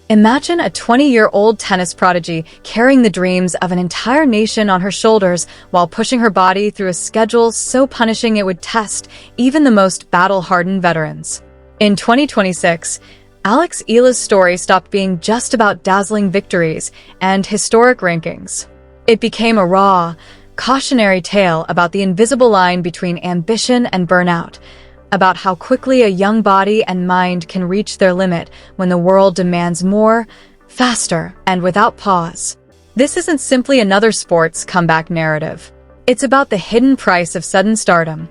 Imagine a 20-year-old tennis prodigy carrying the dreams of an entire nation on her shoulders while pushing her body through a schedule so punishing it would test even the most battle-hardened veterans. In 2026, Alex Eala's story stopped being just about dazzling victories and historic rankings. It became a raw, cautionary tale about the invisible line between ambition and burnout, about how quickly a young body and mind can reach their limit when the world demands more, faster, and without pause. This isn't simply another sports comeback narrative. It's about the hidden price of sudden stardom,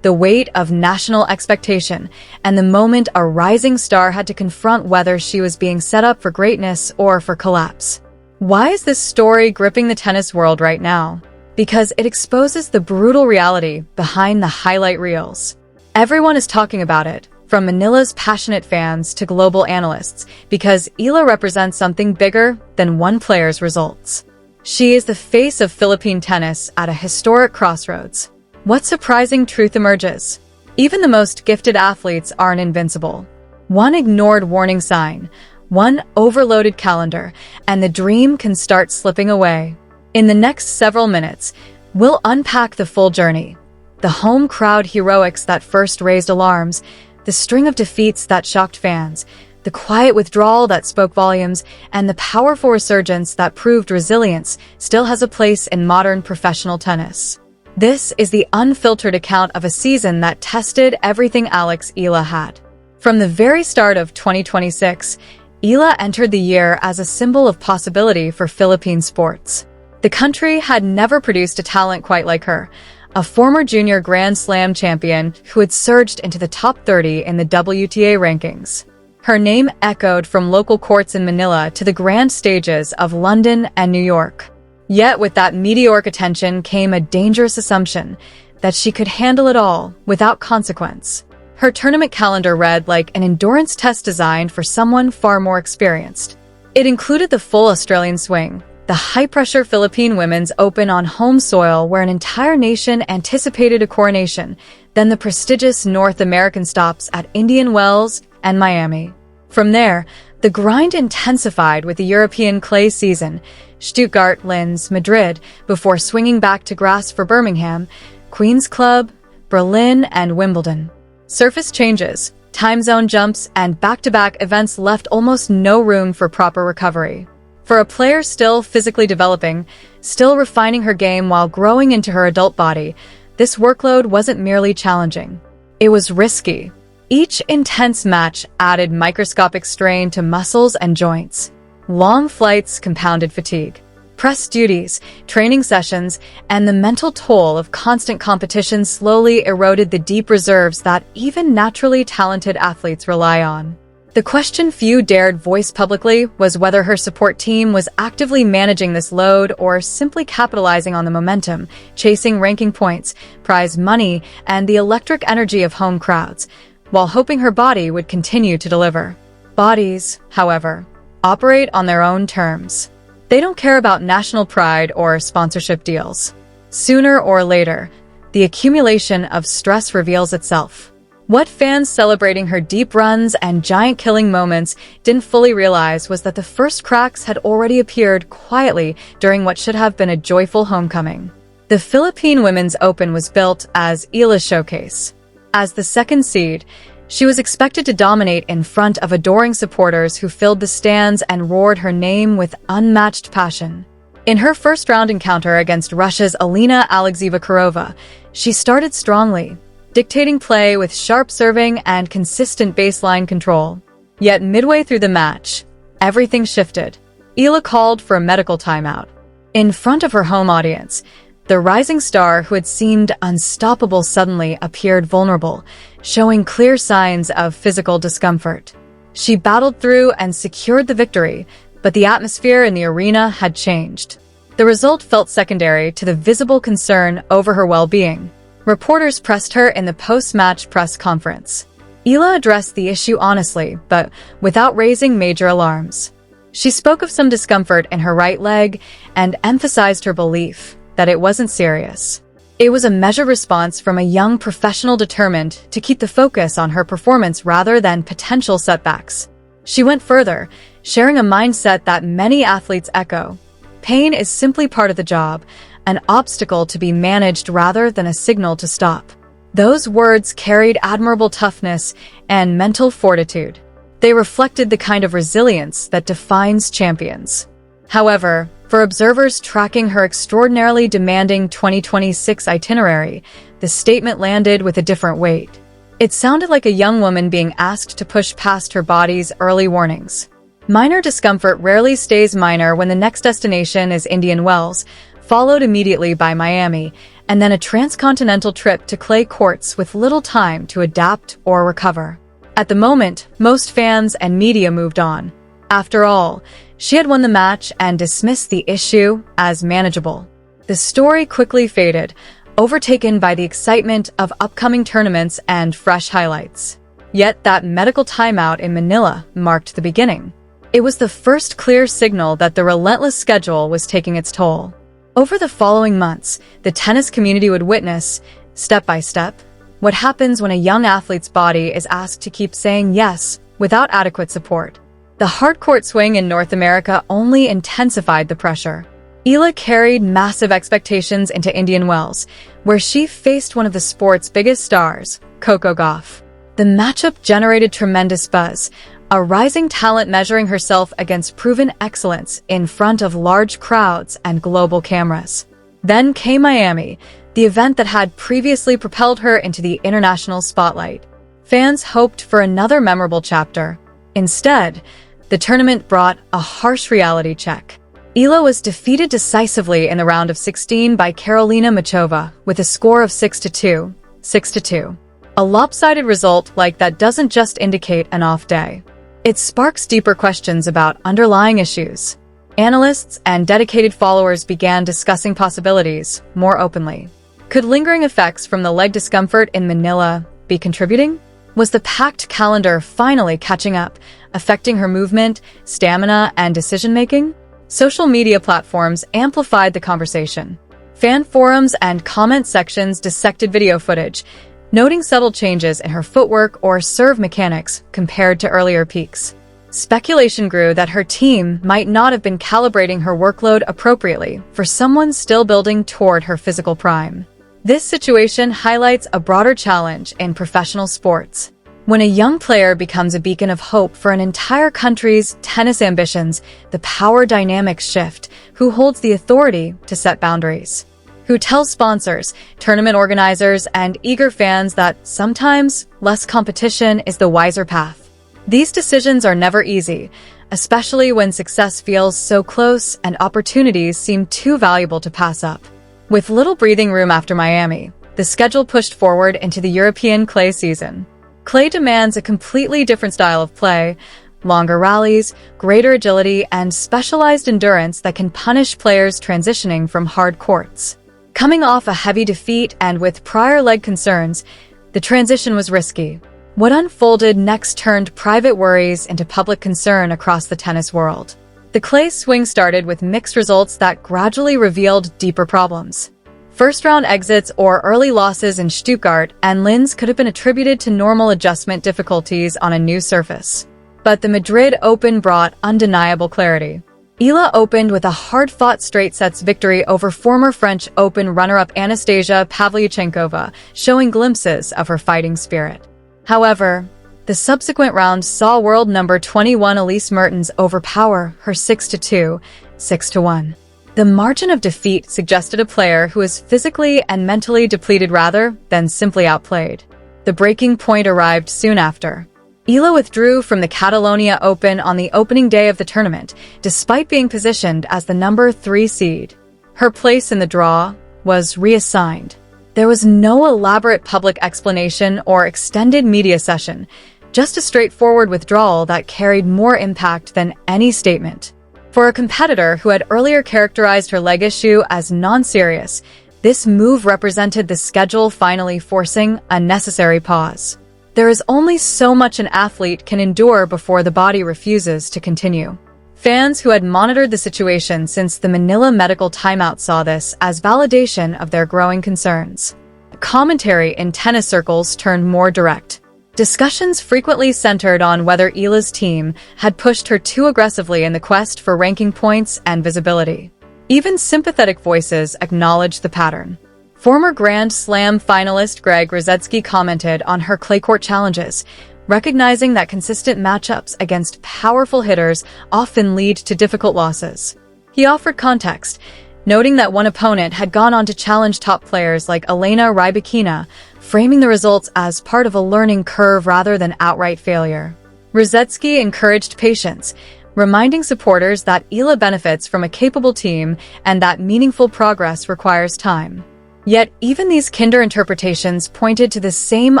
the weight of national expectation, and the moment a rising star had to confront whether she was being set up for greatness or for collapse. Why is this story gripping the tennis world right now? Because it exposes the brutal reality behind the highlight reels. Everyone is talking about it, from Manila's passionate fans to global analysts, because Eala represents something bigger than one player's results. She is the face of Philippine tennis at a historic crossroads. What surprising truth emerges? Even the most gifted athletes aren't invincible. One ignored warning sign, one overloaded calendar, and the dream can start slipping away. In the next several minutes, we'll unpack the full journey. The home crowd heroics that first raised alarms, the string of defeats that shocked fans, the quiet withdrawal that spoke volumes, and the powerful resurgence that proved resilience still has a place in modern professional tennis. This is the unfiltered account of a season that tested everything Alex Eala had. From the very start of 2026, Eala entered the year as a symbol of possibility for Philippine sports. The country had never produced a talent quite like her, a former junior Grand Slam champion who had surged into the top 30 in the WTA rankings. Her name echoed from local courts in Manila to the grand stages of London and New York. Yet with that meteoric attention came a dangerous assumption that she could handle it all without consequence. Her tournament calendar read like an endurance test designed for someone far more experienced. It included the full Australian swing, the high-pressure Philippine Women's Open on home soil where an entire nation anticipated a coronation, then the prestigious North American stops at Indian Wells and Miami. From there, the grind intensified with the European clay season, Stuttgart, Linz, Madrid, before swinging back to grass for Birmingham, Queen's Club, Berlin, and Wimbledon. Surface changes, time zone jumps, and back-to-back events left almost no room for proper recovery. For a player still physically developing, still refining her game while growing into her adult body, this workload wasn't merely challenging. It was risky. Each intense match added microscopic strain to muscles and joints. Long flights compounded fatigue. Press duties, training sessions, and the mental toll of constant competition slowly eroded the deep reserves that even naturally talented athletes rely on. The question few dared voice publicly was whether her support team was actively managing this load or simply capitalizing on the momentum, chasing ranking points, prize money, and the electric energy of home crowds, while hoping her body would continue to deliver. Bodies, however, operate on their own terms. They don't care about national pride or sponsorship deals. Sooner or later, the accumulation of stress reveals itself. What fans celebrating her deep runs and giant-killing moments didn't fully realize was that the first cracks had already appeared quietly during what should have been a joyful homecoming. The Philippine Women's Open was built as Eala's showcase. As the second seed, she was expected to dominate in front of adoring supporters who filled the stands and roared her name with unmatched passion. In her first-round encounter against Russia's Karolina Muchova, she started strongly, dictating play with sharp serving and consistent baseline control. Yet midway through the match, everything shifted. Eala called for a medical timeout. In front of her home audience, the rising star who had seemed unstoppable suddenly appeared vulnerable, showing clear signs of physical discomfort. She battled through and secured the victory, but the atmosphere in the arena had changed. The result felt secondary to the visible concern over her well-being. Reporters pressed her in the post-match press conference. Eala addressed the issue honestly, but without raising major alarms. She spoke of some discomfort in her right leg and emphasized her belief that it wasn't serious. It was a measured response from a young professional determined to keep the focus on her performance rather than potential setbacks. She went further, sharing a mindset that many athletes echo. Pain is simply part of the job, an obstacle to be managed rather than a signal to stop. Those words carried admirable toughness and mental fortitude. They reflected the kind of resilience that defines champions. However, for observers tracking her extraordinarily demanding 2026 itinerary, the statement landed with a different weight. It sounded like a young woman being asked to push past her body's early warnings. Minor discomfort rarely stays minor when the next destination is Indian Wells, followed immediately by Miami, and then a transcontinental trip to clay courts with little time to adapt or recover. At the moment, most fans and media moved on. After all, she had won the match and dismissed the issue as manageable. The story quickly faded, overtaken by the excitement of upcoming tournaments and fresh highlights. Yet that medical timeout in Manila marked the beginning. It was the first clear signal that the relentless schedule was taking its toll. Over the following months, the tennis community would witness, step by step, what happens when a young athlete's body is asked to keep saying yes without adequate support. The hard-court swing in North America only intensified the pressure. Eala carried massive expectations into Indian Wells, where she faced one of the sport's biggest stars, Coco Gauff. The matchup generated tremendous buzz, a rising talent measuring herself against proven excellence in front of large crowds and global cameras. Then came Miami, the event that had previously propelled her into the international spotlight. Fans hoped for another memorable chapter. Instead, the tournament brought a harsh reality check. Eala was defeated decisively in the round of 16 by Karolina Muchova with a score of 6-2, 6-2. A lopsided result like that doesn't just indicate an off day. It sparks deeper questions about underlying issues. Analysts and dedicated followers began discussing possibilities more openly. Could lingering effects from the leg discomfort in Manila be contributing? Was the packed calendar finally catching up, affecting her movement, stamina, and decision-making? Social media platforms amplified the conversation. Fan forums and comment sections dissected video footage, noting subtle changes in her footwork or serve mechanics compared to earlier peaks. Speculation grew that her team might not have been calibrating her workload appropriately for someone still building toward her physical prime. This situation highlights a broader challenge in professional sports. When a young player becomes a beacon of hope for an entire country's tennis ambitions, the power dynamics shift. Who holds the authority to set boundaries? Who tells sponsors, tournament organizers, and eager fans that sometimes less competition is the wiser path? These decisions are never easy, especially when success feels so close and opportunities seem too valuable to pass up. With little breathing room after Miami, the schedule pushed forward into the European clay season. Clay demands a completely different style of play, longer rallies, greater agility, and specialized endurance that can punish players transitioning from hard courts. Coming off a heavy defeat and with prior leg concerns, the transition was risky. What unfolded next turned private worries into public concern across the tennis world. The clay swing started with mixed results that gradually revealed deeper problems. First-round exits or early losses in Stuttgart and Linz could have been attributed to normal adjustment difficulties on a new surface. But the Madrid Open brought undeniable clarity. Eala opened with a hard-fought straight-sets victory over former French Open runner-up Anastasia Pavlyuchenkova, showing glimpses of her fighting spirit. However, the subsequent round saw world number 21 Elise Mertens overpower her 6-2, 6-1. The margin of defeat suggested a player who is physically and mentally depleted rather than simply outplayed. The breaking point arrived soon after. Eala withdrew from the Catalonia Open on the opening day of the tournament, despite being positioned as the number 3 seed. Her place in the draw was reassigned. There was no elaborate public explanation or extended media session, just a straightforward withdrawal that carried more impact than any statement. For a competitor who had earlier characterized her leg issue as non-serious, this move represented the schedule finally forcing a necessary pause. There is only so much an athlete can endure before the body refuses to continue. Fans who had monitored the situation since the Manila medical timeout saw this as validation of their growing concerns. Commentary in tennis circles turned more direct. Discussions frequently centered on whether Eala's team had pushed her too aggressively in the quest for ranking points and visibility. Even sympathetic voices acknowledged the pattern. Former Grand Slam finalist Greg Rusedski commented on her clay court challenges, recognizing that consistent matchups against powerful hitters often lead to difficult losses. He offered context, noting that one opponent had gone on to challenge top players like Elena Rybakina, framing the results as part of a learning curve rather than outright failure. Rusedski encouraged patience, reminding supporters that Eala benefits from a capable team and that meaningful progress requires time. Yet, even these kinder interpretations pointed to the same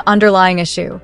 underlying issue: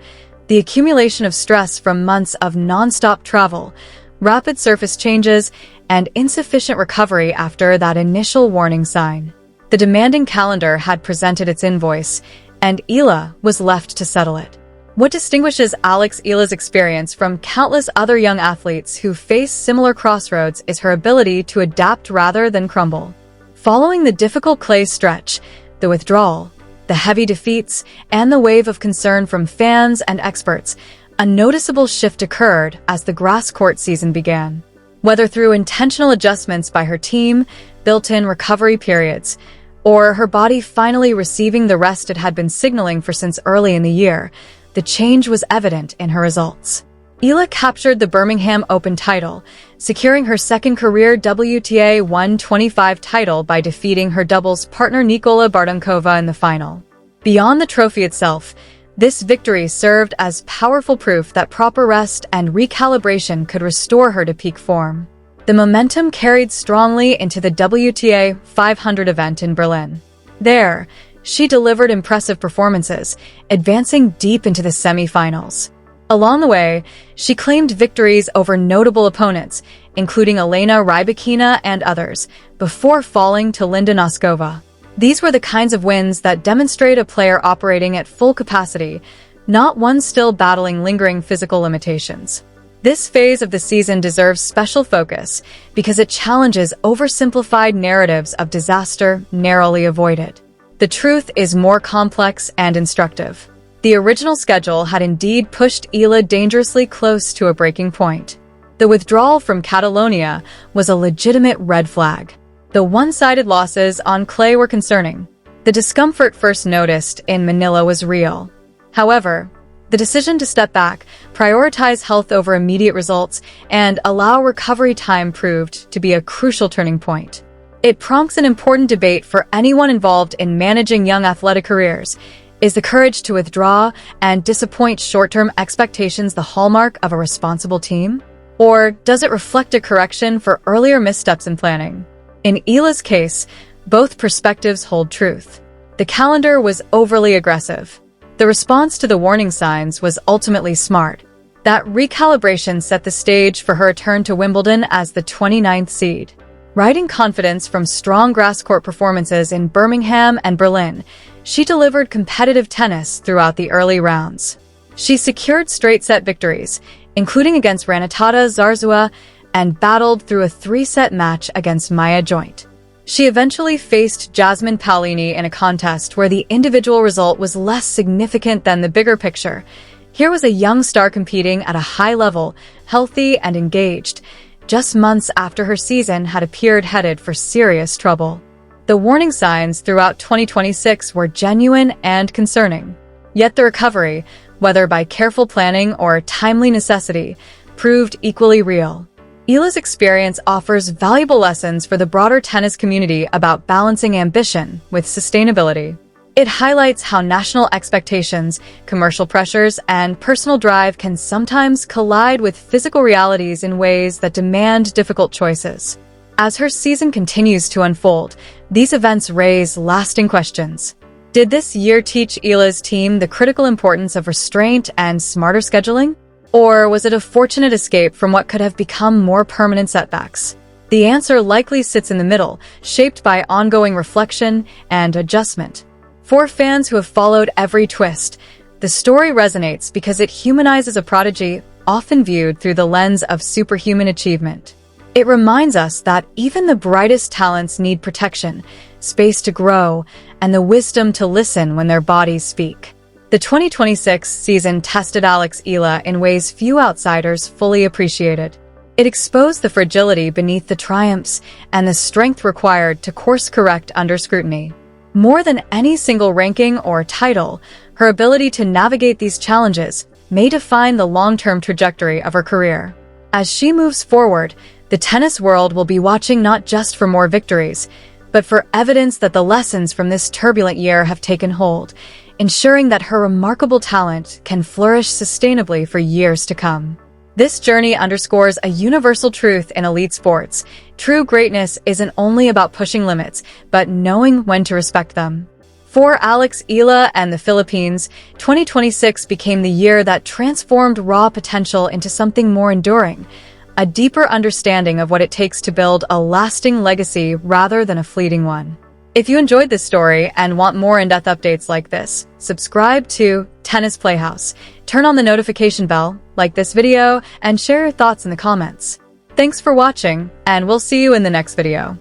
the accumulation of stress from months of non-stop travel, rapid surface changes, and insufficient recovery after that initial warning sign. The demanding calendar had presented its invoice, and Eala was left to settle it. What distinguishes Alex Eala's experience from countless other young athletes who face similar crossroads is her ability to adapt rather than crumble. Following the difficult clay stretch, the withdrawal, the heavy defeats, and the wave of concern from fans and experts, a noticeable shift occurred as the grass court season began. Whether through intentional adjustments by her team, built-in recovery periods, or her body finally receiving the rest it had been signaling for since early in the year, the change was evident in her results. Eala captured the Birmingham Open title, securing her second career WTA 125 title by defeating her doubles partner Nikola Bartunkova in the final. Beyond the trophy itself, this victory served as powerful proof that proper rest and recalibration could restore her to peak form. The momentum carried strongly into the WTA 500 event in Berlin. There, she delivered impressive performances, advancing deep into the semifinals. Along the way, she claimed victories over notable opponents, including Elena Rybakina and others, before falling to Linda Noskova. These were the kinds of wins that demonstrate a player operating at full capacity, not one still battling lingering physical limitations. This phase of the season deserves special focus because it challenges oversimplified narratives of disaster narrowly avoided. The truth is more complex and instructive. The original schedule had indeed pushed Eala dangerously close to a breaking point. The withdrawal from Catalonia was a legitimate red flag. The one-sided losses on clay were concerning. The discomfort first noticed in Manila was real. However, the decision to step back, prioritize health over immediate results, and allow recovery time proved to be a crucial turning point. It prompts an important debate for anyone involved in managing young athletic careers. Is the courage to withdraw and disappoint short-term expectations the hallmark of a responsible team? Or does it reflect a correction for earlier missteps in planning? In Eala's case, both perspectives hold truth. The calendar was overly aggressive. The response to the warning signs was ultimately smart. That recalibration set the stage for her return to Wimbledon as the 29th seed. Riding confidence from strong grass court performances in Birmingham and Berlin, she delivered competitive tennis throughout the early rounds. She secured straight-set victories, including against Renata Zarzua, and battled through a 3-set match against Maya Joint. She eventually faced Jasmine Paolini in a contest where the individual result was less significant than the bigger picture. Here was a young star competing at a high level, healthy and engaged, just months after her season had appeared headed for serious trouble. The warning signs throughout 2026 were genuine and concerning. Yet the recovery, whether by careful planning or timely necessity, proved equally real. Eala's experience offers valuable lessons for the broader tennis community about balancing ambition with sustainability. It highlights how national expectations, commercial pressures, and personal drive can sometimes collide with physical realities in ways that demand difficult choices. As her season continues to unfold, these events raise lasting questions. Did this year teach Eala's team the critical importance of restraint and smarter scheduling? Or was it a fortunate escape from what could have become more permanent setbacks? The answer likely sits in the middle, shaped by ongoing reflection and adjustment. For fans who have followed every twist, the story resonates because it humanizes a prodigy often viewed through the lens of superhuman achievement. It reminds us that even the brightest talents need protection, space to grow, and the wisdom to listen when their bodies speak. The The 2026 season tested Alex Eala in ways few outsiders fully appreciated. It exposed the fragility beneath the triumphs and the strength required to course-correct under scrutiny. More than any single ranking or title, her ability to navigate these challenges may define the long-term trajectory of her career. As she moves forward, the tennis world will be watching not just for more victories, but for evidence that the lessons from this turbulent year have taken hold, ensuring that her remarkable talent can flourish sustainably for years to come. This journey underscores a universal truth in elite sports. True greatness isn't only about pushing limits, but knowing when to respect them. For Alex Eala and the Philippines, 2026 became the year that transformed raw potential into something more enduring, a deeper understanding of what it takes to build a lasting legacy rather than a fleeting one. If you enjoyed this story and want more in-depth updates like this, subscribe to Tennis Playhouse, turn on the notification bell, like this video, and share your thoughts in the comments. Thanks for watching, and we'll see you in the next video.